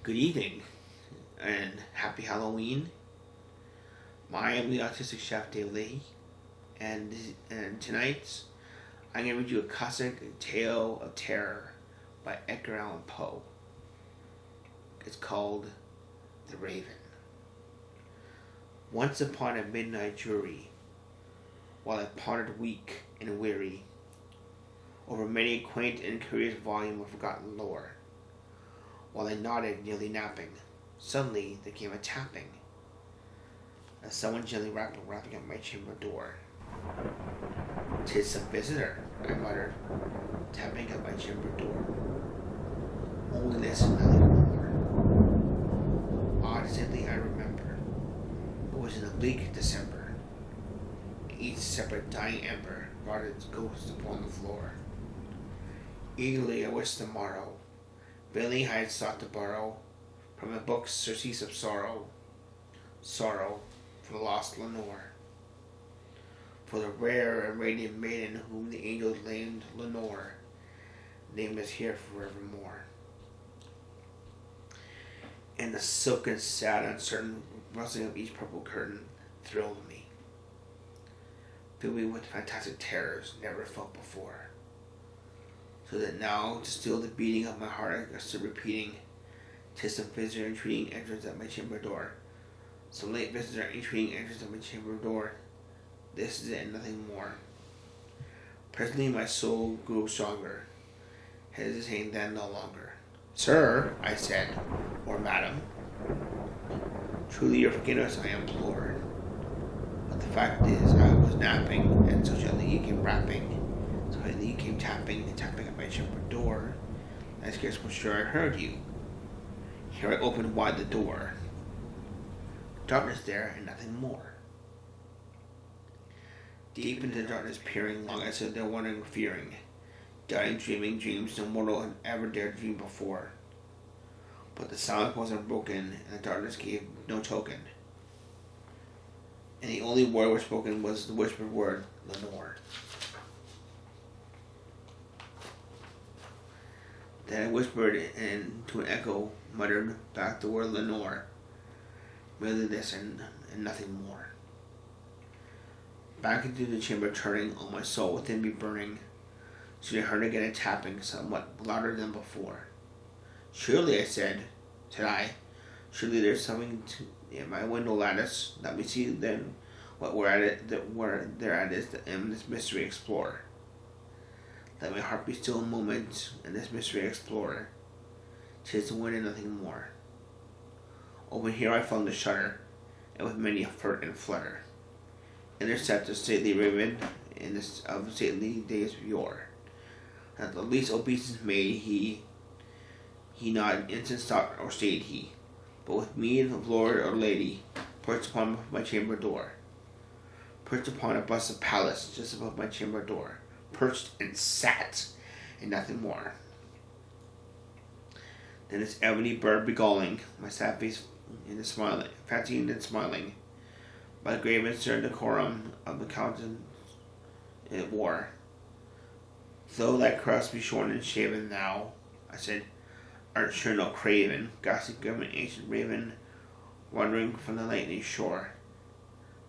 Good evening and happy Halloween. I am the Autistic Chef, Leahy, and tonight I'm going to read you a classic tale of terror by Edgar Allen Poe. It's called The Raven. Once upon a midnight jury, while I pondered weak and weary over many a quaint and curious volume of forgotten lore, while I nodded, nearly napping, suddenly there came a tapping, as someone gently rapping at my chamber door. "'Tis some visitor," I muttered, tapping at my chamber door. Only this and nothing more. Distinctly I remember, it was in a bleak December. Each separate dying ember brought its ghost upon the floor. Eagerly I wished the morrow. Vainly I had sought to borrow from the book's surcease of sorrow for the lost Lenore, for the rare and radiant maiden whom the angels named Lenore, nameless here forevermore. And the silken, sad, uncertain rustling of each purple curtain thrilled me, filled me with fantastic terrors never felt before. So that now, to still the beating of my heart, I stood repeating, "'Tis some visitor entreating entrance at my chamber door. Some late visitor entreating entrance at my chamber door. This is it and nothing more." Presently my soul grew stronger, hesitating then no longer. "Sir," I said, or "Madam, truly your forgiveness I implored. But the fact is I was napping, and so gently you came rapping. So you came tapping at my chamber door. I scarce was sure I heard you. Here I opened wide the door. Darkness there and nothing more. Deep into the darkness peering, long I stood there wondering, fearing, doubting, dreaming dreams no mortal had ever dared dream before. But the silence wasn't broken, and the darkness gave no token. And the only word was spoken was the whispered word, "Lenore." Then I whispered into an echo, muttered back the word "Lenore." Merely this and nothing more. Back into the chamber turning, all my soul within me burning, soon I heard again a tapping, somewhat louder than before. "Surely," said I, "surely there's something in my window lattice. Let me see then what where thereat is, and this mystery explore. Let my heart be still a moment, and this mystery explore. 'Tis the wind and nothing more." Open here I found the shutter, and with many a flirt and flutter, intercept the stately raven in this of stately days of yore. At the least obeisance made he not instant stopped or stayed he, but with mien of lord or lady, perched upon my chamber door, perched upon a busted palace just above my chamber door, perched and sat, and nothing more. Then this ebony bird beguiling my sad face into smiling, fancying and smiling, by the grave and stern decorum of the countenance it wore. "Though thy crust be shorn and shaven, thou," I said, "art sure no craven, ghastly grim and ancient raven, wandering from the lightning shore.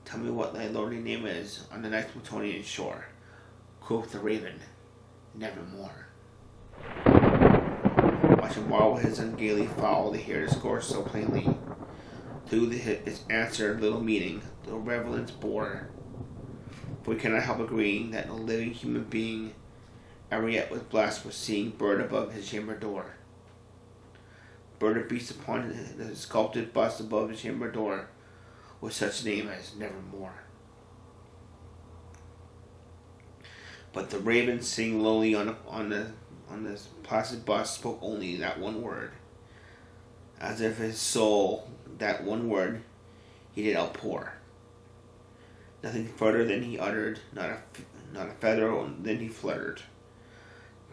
Tell me what thy lordly name is on the nice Plutonian shore." Quoth the raven, "Nevermore." Watching marvel his ungainly fowl, to hear discourse so plainly, through its answer little meaning, though relevance bore. For we cannot help agreeing that no living human being ever yet was blessed with seeing bird above his chamber door. Bird or beast upon the sculpted bust above his chamber door, with such name as Nevermore. But the raven sitting lowly on this placid bust spoke only that one word, as if his soul that one word he did outpour. Nothing further than he uttered, not a feather than he fluttered,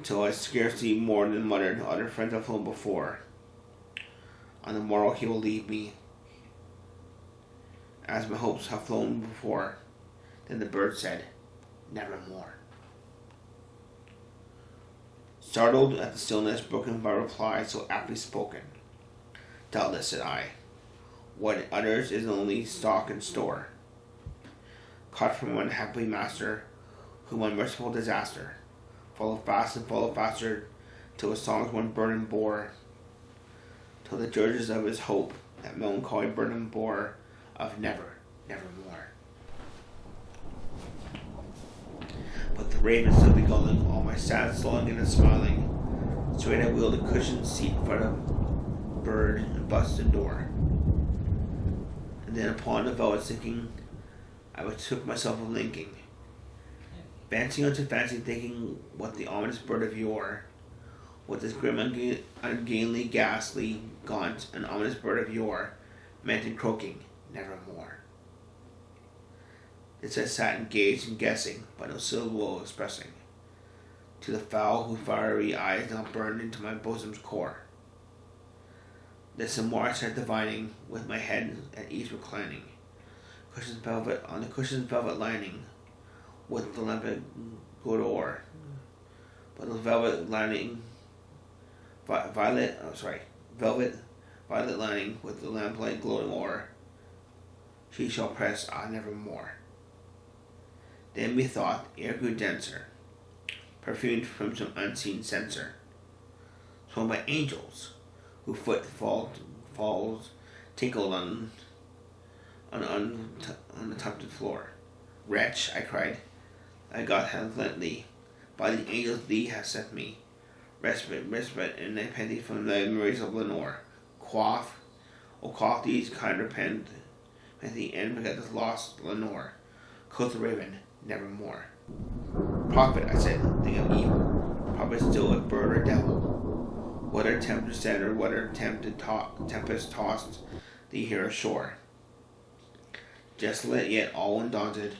till I scarcely more than muttered, "Other friends have flown before. On the morrow he will leave me, as my hopes have flown before." Then the bird said, "Nevermore." Startled at the stillness broken by reply so aptly spoken, Doubtless, said I. What others is only stock and store, caught from one happy master, whom unmerciful disaster followed fast and followed faster, till his songs one burden bore, till the dirges of his hope that melancholy burden bore of never, nevermore. But the raven still beguiling all my sad longing and smiling, straight I wheeled a cushioned seat in front of bird and busted door. And then upon the velvet sinking, I betook myself a linking, fancying unto fancy, thinking what the ominous bird of yore, what this grim, ungainly, ghastly, gaunt, and ominous bird of yore meant in croaking, nevermore. This I sat engaged in guessing, but no syllable expressing, to the fowl whose fiery eyes now burned into my bosom's core. Then some more I sat divining, with my head at ease reclining, on the cushion's velvet lining, with the limpid good o'er. But the velvet lining, velvet lining with the lamplight glowing o'er, she shall press nevermore. Then methought air grew denser, perfumed from some unseen censer, swung by angels, whose falls tinkled on the tufted floor. Wretch, I cried, thy God hath lent thee, by the angels thee hath sent me, respite, and thy pity from the memories of Lenore. Quaff these kind repent thee, and forget this lost Lenore. Quoth the raven, nevermore. Prophet, I said, thing of evil, prophet still a bird or devil, whether tempest sent or whether tempest tossed thee here ashore. Desolate yet all undaunted,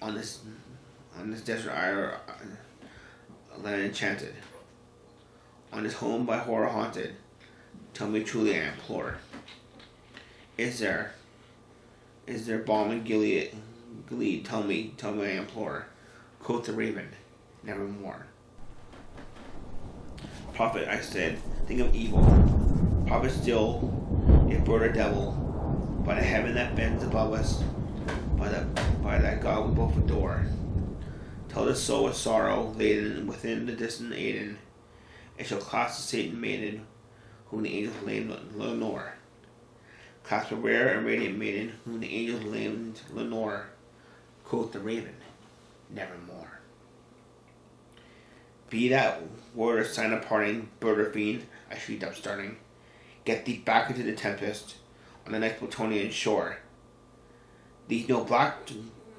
on this desert isle land enchanted, on this home by horror haunted, tell me truly I implore, is there balm in Gilead, tell me I implore. Quoth the raven, nevermore. Prophet, I said, thing of evil, prophet still, if bird or devil, by the heaven that bends above us, by that God we both adore, tell the soul with sorrow laden within the distant Aden, it shall clasp the Satan maiden, whom the angels named Lenore. Clasp a rare and radiant maiden, whom the angels named Lenore. Quoth the raven, nevermore. Be that word a sign of parting, bird or fiend, I shrieked upstarting. Get thee back into the tempest, on the next Plutonian shore. Thee no black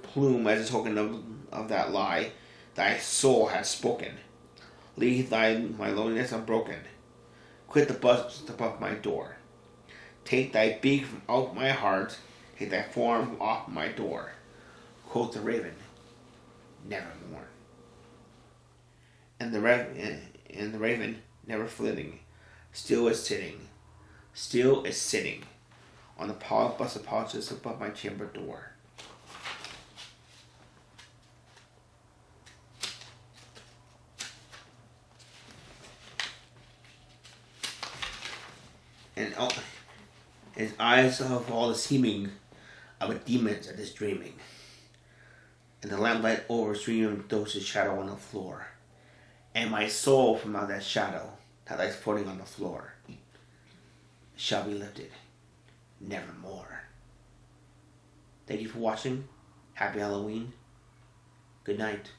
plume as a token of that lie, thy soul has spoken. Leave my loneliness unbroken. Quit the bust above my door. Take thy beak from out my heart, take thy form from off my door. Quoth the raven, nevermore. And the raven, never flitting, still is sitting, on the polished busted pouch just above my chamber door. And his eyes have all the seeming of a demon's at his dreaming, and the lamplight overstream throws his shadow on the floor, and my soul from out that shadow that lies floating on the floor shall be lifted nevermore. Thank you for watching. Happy Halloween. Good night.